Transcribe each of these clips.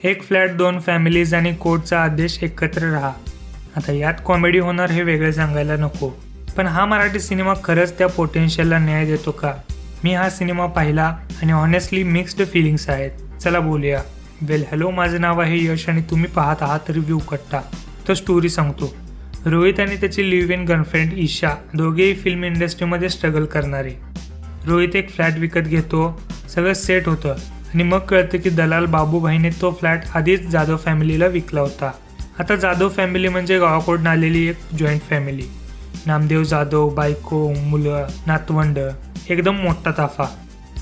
एक फ्लॅट, दोन फॅमिलीज आणि कोर्टचा आदेश, एकत्र राहा. आता यात कॉमेडी होणार हे वेगळे सांगायला नको, पण हा मराठी सिनेमा खरंच त्या पोटेन्शियलला न्याय देतो का? मी हा सिनेमा पाहिला आणि ऑनेस्टली मिक्स्ड फिलिंग्स आहेत. चला बोलूया. हॅलो, माझं नाव आहे यश आणि तुम्ही पाहत आहात रिव्ह्यू कट्टा. तर स्टोरी सांगतो. रोहित आणि त्याची लिव्ह इन गर्लफ्रेंड ईशा दोघेही फिल्म इंडस्ट्रीमध्ये स्ट्रगल करणारे. रोहित एक फ्लॅट विकत घेतो, सगळं सेट होतं आणि मग कळतं की दलाल बाबूभाईने तो फ्लॅट आधीच जाधव फॅमिलीला विकला होता. आता जाधव फॅमिली म्हणजे गावाकडून आलेली एक जॉईंट फॅमिली. नामदेव जाधव, बायको, मुलं, नातवंड, एकदम मोठा ताफा.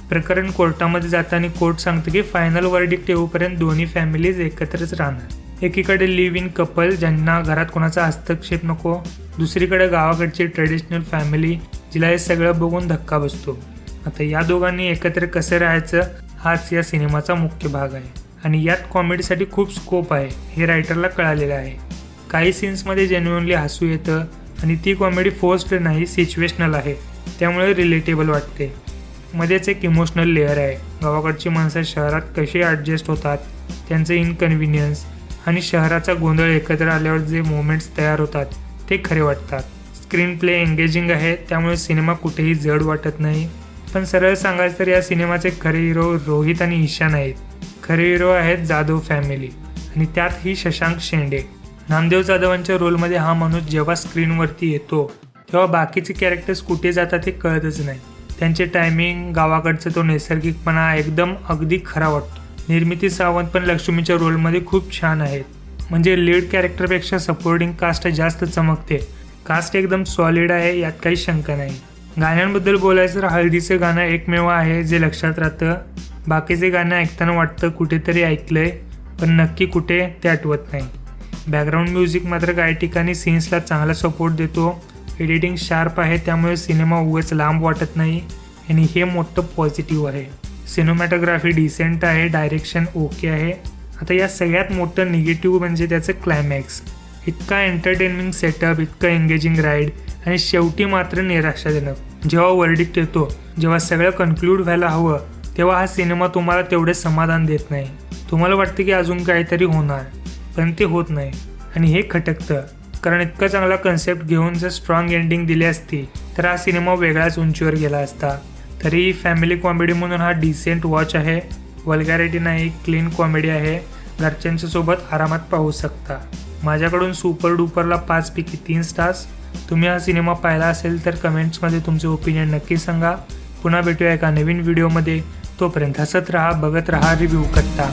प्रकरण कोर्टामध्ये जाताना कोर्ट सांगतं की फायनल वर्डिक्ट येऊपर्यंत दोन्ही फॅमिलीज एकत्रच राहणार. एकीकडे लिव्ह इन कपल ज्यांना घरात कोणाचा हस्तक्षेप नको, दुसरीकडे गावाकडची ट्रेडिशनल फॅमिली जिला हे सगळं बघून धक्का बसतो. आता या दोघांनी एकत्र कसं राहायचं हाच या सिनेमाचा मुख्य भाग आहे आणि यात कॉमेडीसाठी खूप स्कोप आहे हे रायटरला कळालेलं आहे. काही सीन्समध्ये जेन्युइनली हसू येतं आणि ती कॉमेडी फोर्स्ड नाही, सिच्युएशनल आहे, त्यामुळे रिलेटेबल वाटते. मध्येच एक इमोशनल लेअर आहे. गावाकडची माणसं शहरात कशी ॲडजस्ट होतात, त्यांचे इनकन्व्हिनियन्स आणि शहराचा गोंधळ एकत्र आल्यावर जे मोमेंट्स तयार होतात ते खरे वाटतात. स्क्रीन प्ले एंगेजिंग आहे, त्यामुळे सिनेमा कुठेही जड वाटत नाही. पण सरळ सांगायचं तर या सिनेमाचे खरे हिरो रोहित आणि ईशा नाहीत. खरे हिरो आहेत जाधव फॅमिली आणि त्यातही शशांक शेंडे. नामदेव जाधवांच्या रोलमध्ये हा माणूस जेव्हा स्क्रीनवरती येतो तेव्हा बाकीचे कॅरेक्टर्स कुठे जातात हे कळतच नाही. त्यांचे टायमिंग, गावाकडचा तो नैसर्गिकपणा एकदम अगदी खरा वाटतो. निर्मिती सावंत पण लक्ष्मीच्या रोलमध्ये खूप छान आहेत. म्हणजे लीड कॅरेक्टरपेक्षा सपोर्टिंग कास्ट जास्त चमकते. कास्ट एकदम सॉलिड आहे, यात काही शंका नाही. गाण्यांबद्दल बोलायचं तर हळदीचं गाणं एकमेव आहे जे लक्षात राहतं. बाकीचे गाणं ऐकताना वाटतं कुठेतरी ऐकलंय, पण नक्की कुठे ते आठवत नाही. बॅकग्राऊंड म्युझिक मात्र काही ठिकाणी सीन्सला चांगला सपोर्ट देतो. एडिटिंग शार्प आहे, त्यामुळे सिनेमा उगाच लांब वाटत नाही आणि हे मोठं पॉझिटिव्ह आहे. सिनेमॅटोग्राफी डिसेंट आहे, डायरेक्शन ओके आहे. आता या सगळ्यात मोठं निगेटिव्ह म्हणजे त्याचं क्लायमॅक्स. इतका एंटरटेनमेंट सेटअप, इतकं एंगेजिंग राईड आणि शेवटी मात्र निराशाजनक. जेव्हा वर्डिक्ट येतो, जेव्हा सगळं कन्क्लूड व्हायला हवं, तेव्हा हा सिनेमा तुम्हाला तेवढे समाधान देत नाही. तुम्हाला वाटतं की अजून काहीतरी होणार, पण ते होत नाही आणि हे खटकतं. कारण इतका चांगला कन्सेप्ट घेऊन जर स्ट्रॉंग एंडिंग दिली असती तर हा सिनेमा वेगळ्याच उंचीवर गेला असता. तरी फॅमिली कॉमेडी म्हणून हा डिसेंट वॉच आहे. वल्गॅरिटी नाही, क्लीन कॉमेडी आहे. घरच्यांच्या सोबत आरामात पाहू शकता. माझ्याकडून सुपर डुपरला 5 पैकी 3 स्टार्स. तुम्ही हा सिनेमा पाहिला असेल तर कमेंट्समध्ये तुमचे ओपिनियन नक्की सांगा. पुन्हा भेटूया एका नवीन व्हिडिओमध्ये. तोपर्यंत हसत राहा, बघत राहा रिव्ह्यू कट्टा.